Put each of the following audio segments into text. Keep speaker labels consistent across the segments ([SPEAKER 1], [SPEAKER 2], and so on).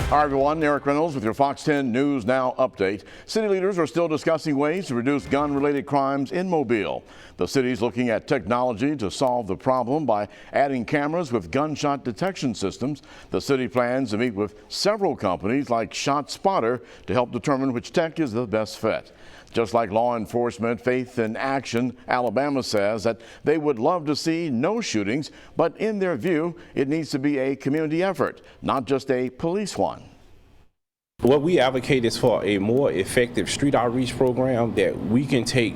[SPEAKER 1] Hi everyone, Eric Reynolds with your Fox 10 News Now update. City leaders are still discussing ways to reduce gun-related crimes in Mobile. The city's looking at technology to solve the problem by adding cameras with gunshot detection systems. The city plans to meet with several companies like ShotSpotter to help determine which tech is the best fit. Just like law enforcement, Faith in Action Alabama says that they would love to see no shootings, but in their view, it needs to be a community effort, not just a police one.
[SPEAKER 2] What we advocate is for a more effective street outreach program that we can take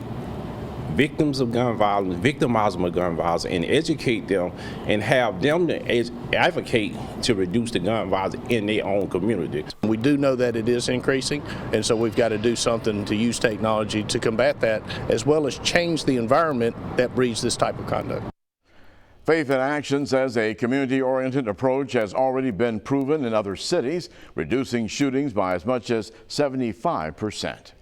[SPEAKER 2] victims of gun violence, victimize them of gun violence, and educate them and have them to advocate to reduce the gun violence in their own community.
[SPEAKER 3] We do know that it is increasing, and so we've got to do something to use technology to combat that, as well as change the environment that breeds this type of conduct.
[SPEAKER 1] Faith in Action says a community-oriented approach has already been proven in other cities, reducing shootings by as much as 75%.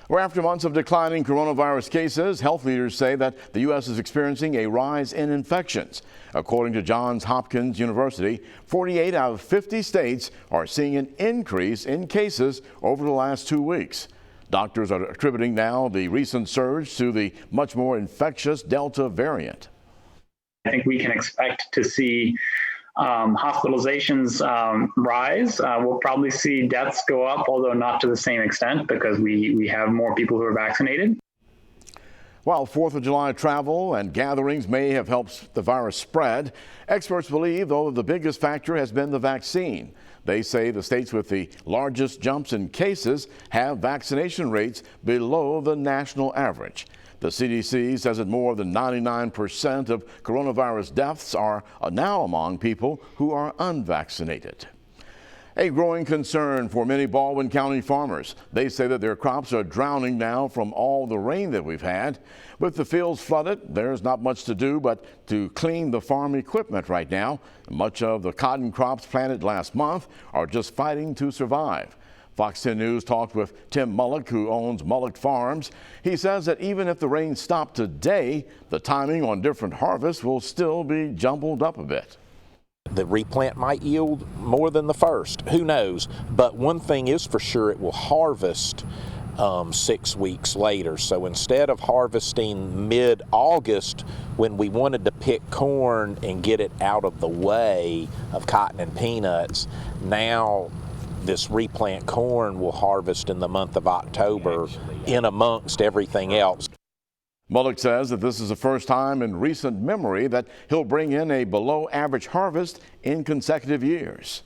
[SPEAKER 1] Well, after months of declining coronavirus cases, health leaders say that the U.S. is experiencing a rise in infections. According to Johns Hopkins University, 48 out of 50 states are seeing an increase in cases over the last 2 weeks. Doctors are attributing now the recent surge to the much more infectious Delta variant.
[SPEAKER 4] I think we can expect to see hospitalizations rise. We'll probably see deaths go up, although not to the same extent because we have more people who are vaccinated.
[SPEAKER 1] While 4th of July travel and gatherings may have helped the virus spread, experts believe, though, the biggest factor has been the vaccine. They say the states with the largest jumps in cases have vaccination rates below the national average. The CDC says that more than 99% of coronavirus deaths are now among people who are unvaccinated. A growing concern for many Baldwin County farmers. They say that their crops are drowning now from all the rain that we've had. With the fields flooded, there's not much to do but to clean the farm equipment right now. Much of the cotton crops planted last month are just fighting to survive. Fox 10 News talked with Tim Mullock, who owns Mullock Farms. He says that even if the rain stopped today, the timing on different harvests will still be jumbled up a bit.
[SPEAKER 5] The replant might yield more than the first. Who knows? But one thing is for sure, it will harvest 6 weeks later. So instead of harvesting mid-August when we wanted to pick corn and get it out of the way of cotton and peanuts, now this replant corn will harvest in the month of October in amongst everything else.
[SPEAKER 1] Mullock says that this is the first time in recent memory that he'll bring in a below average harvest in consecutive years.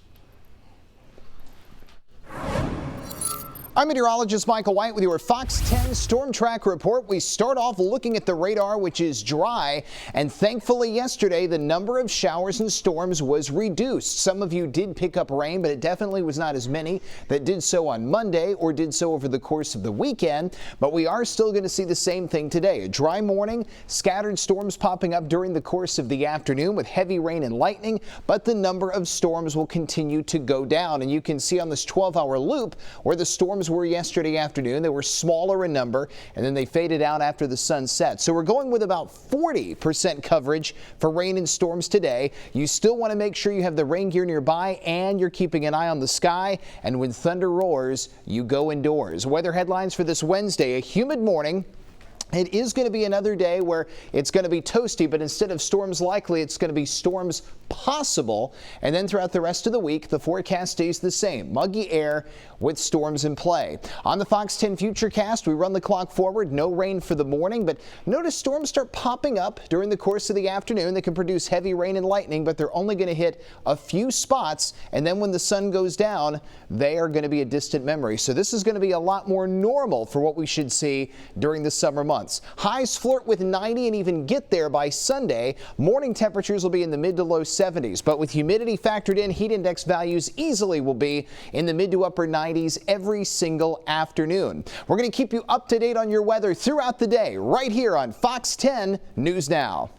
[SPEAKER 6] I'm meteorologist Michael White with your Fox 10 Storm Track Report. We start off looking at the radar, which is dry, and thankfully yesterday the number of showers and storms was reduced. Some of you did pick up rain, but it definitely was not as many that did so on Monday or did so over the course of the weekend. But we are still going to see the same thing today. A dry morning, scattered storms popping up during the course of the afternoon with heavy rain and lightning, but the number of storms will continue to go down. And you can see on this 12-hour loop where the storms were yesterday afternoon. They were smaller in number, and then they faded out after the sun set. So we're going with about 40% coverage for rain and storms today. You still want to make sure you have the rain gear nearby and you're keeping an eye on the sky. And when thunder roars, you go indoors. Weather headlines for this Wednesday: a humid morning. It is going to be another day where it's going to be toasty, but instead of storms likely, it's going to be storms possible. And then throughout the rest of the week, the forecast stays the same. Muggy air with storms in play. On the Fox 10 Futurecast, we run the clock forward. No rain for the morning, but notice storms start popping up during the course of the afternoon. They can produce heavy rain and lightning, but they're only going to hit a few spots. And then when the sun goes down, they are going to be a distant memory. So this is going to be a lot more normal for what we should see during the summer months. Highs flirt with 90 and even get there by Sunday. Morning temperatures will be in the mid to low 70s, but with humidity factored in, heat index values easily will be in the mid to upper 90s every single afternoon. We're going to keep you up to date on your weather throughout the day right here on Fox 10 News Now.